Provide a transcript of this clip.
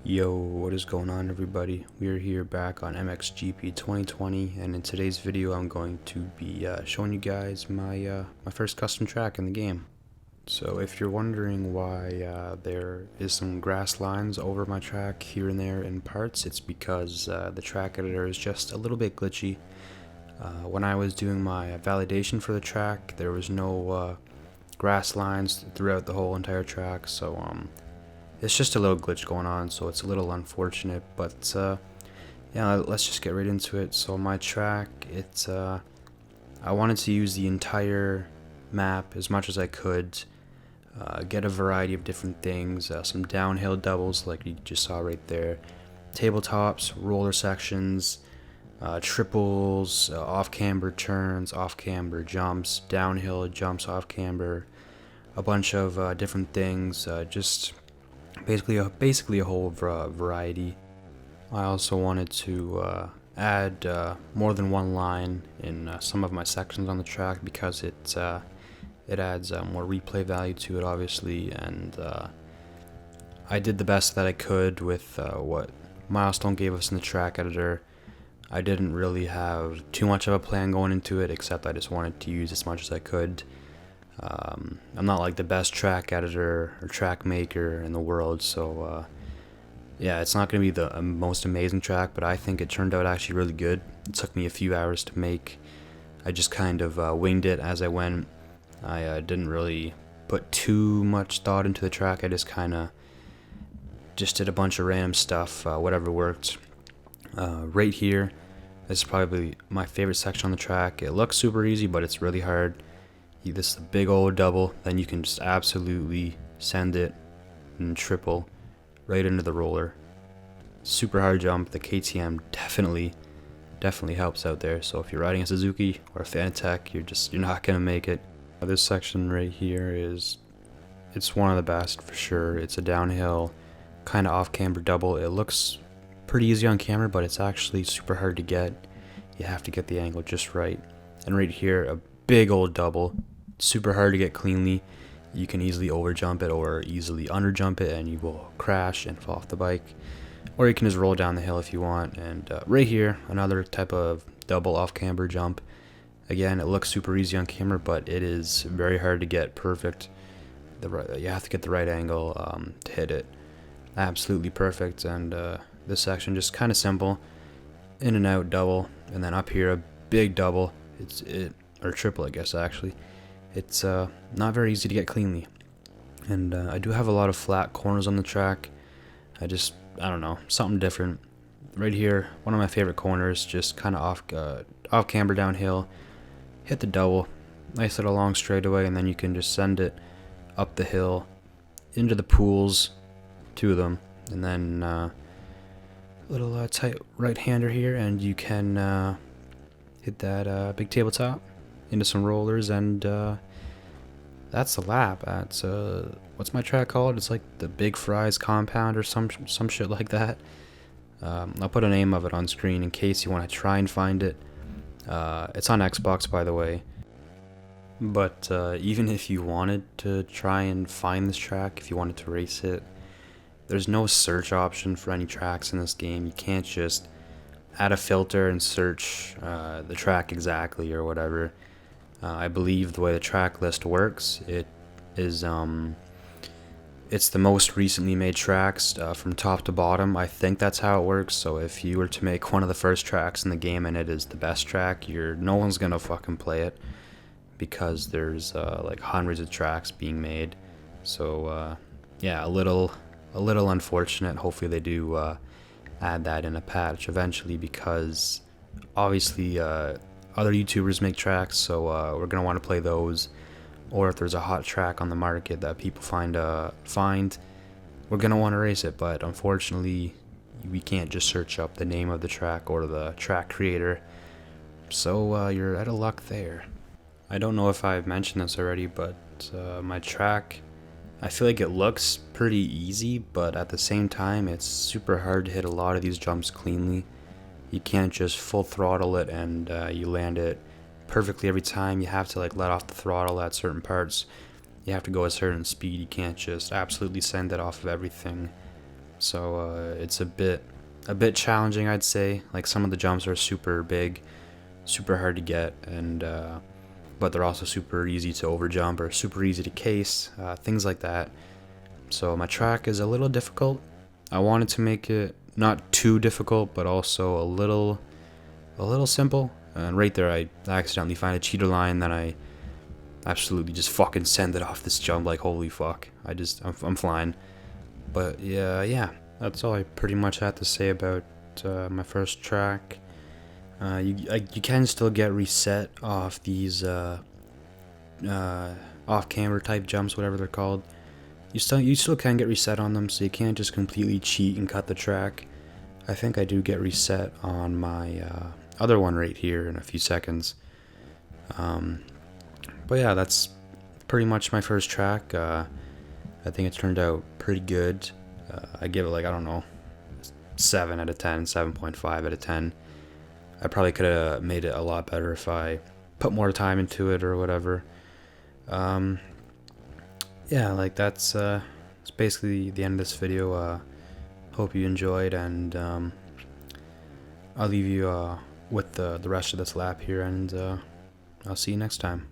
Yo, what is going on, everybody? We are here back on MXGP 2020, and in today's video I'm going to be showing you guys my first custom track in the game. So if you're wondering why there is some grass lines over my track here and there in parts, it's because the track editor is just a little bit glitchy. When I was doing my validation for the track, there was no grass lines throughout the whole entire track, so it's just a little glitch going on, so it's a little unfortunate, but yeah, let's just get right into it. So my track, I wanted to use the entire map as much as I could, get a variety of different things, some downhill doubles like you just saw right there, tabletops, roller sections, triples, off-camber turns, off-camber jumps, downhill jumps off-camber, a bunch of different things, just basically a whole variety. I also wanted to add more than one line in some of my sections on the track because it adds more replay value to it, obviously, and I did the best that I could with what Milestone gave us in the track editor. I didn't really have too much of a plan going into it, except I just wanted to use as much as I could. I'm not like the best track editor or track maker in the world, so yeah, it's not going to be the most amazing track, but I think it turned out actually really good. It took me a few hours to make. I just kind of winged it as I went. I didn't really put too much thought into the track. I just kind of just did a bunch of random stuff, whatever worked. Right here, this is probably my favorite section on the track. It looks super easy, but it's really hard. This is a big old double, then you can just absolutely send it and triple right into the roller. Super hard jump. The KTM definitely helps out there. So if you're riding a Suzuki or a Fanatec, you're not gonna make it. This section right here it's one of the best for sure. It's a downhill kind of off-camber double. It looks pretty easy on camera, but it's actually super hard to get. You have to get the angle just right. And right here, a big old double. Super hard to get cleanly. You can easily overjump it or easily underjump it and you will crash and fall off the bike, or you can just roll down the hill if you want. And right here, another type of double off camber jump. Again, it looks super easy on camera, but it is very hard to get perfect. You have to get the right angle to hit it absolutely perfect. And this section just kind of simple, in and out double, and then up here a big double. Or triple, I guess, actually. It's not very easy to get cleanly, and I do have a lot of flat corners on the track. I don't know, something different. Right here, one of my favorite corners, just kind of off camber downhill, hit the double, nice little long straightaway, and then you can just send it up the hill into the pools, two of them, and then little tight right-hander here, and you can hit that big tabletop into some rollers, and that's the lap. That's what's my track called? It's like the Big Fries Compound or some shit like that. I'll put a name of it on screen in case you want to try and find it. It's on Xbox, by the way. But even if you wanted to try and find this track, if you wanted to race it, there's no search option for any tracks in this game. You can't just add a filter and search the track exactly or whatever. I believe the way the track list works, it's the most recently made tracks from top to bottom. I think that's how it works. So if you were to make one of the first tracks in the game and it is the best track, no one's gonna fucking play it, because there's like hundreds of tracks being made. So yeah, a little unfortunate. Hopefully they do add that in a patch eventually, because obviously other YouTubers make tracks, so we're gonna want to play those. Or if there's a hot track on the market that people find, we're gonna want to race it. But unfortunately, we can't just search up the name of the track or the track creator. So you're out of luck there. I don't know if I've mentioned this already, but my track, I feel like it looks pretty easy, but at the same time, it's super hard to hit a lot of these jumps cleanly. You can't just full throttle it and you land it perfectly every time. You have to like let off the throttle at certain parts. You have to go a certain speed. You can't just absolutely send it off of everything. so it's a bit challenging, I'd say. Like, some of the jumps are super big, super hard to get, and but they're also super easy to overjump or super easy to case, things like that. So my track is a little difficult. I wanted to make it not too difficult, but also a little simple. And right there, I accidentally find a cheater line, then I absolutely just fucking send it off this jump like holy fuck. I'm flying. But yeah, that's all I pretty much had to say about my first track. You can still get reset off these off-camber type jumps, whatever they're called. You still can get reset on them, so you can't just completely cheat and cut the track. I think I do get reset on my other one right here in a few seconds. But yeah, that's pretty much my first track. I think it turned out pretty good. I give it, like, I don't know, 7 out of 10, 7.5 out of 10. I probably could have made it a lot better if I put more time into it or whatever. Yeah, like, that's basically the end of this video. Hope you enjoyed, and I'll leave you with the rest of this lap here, and I'll see you next time.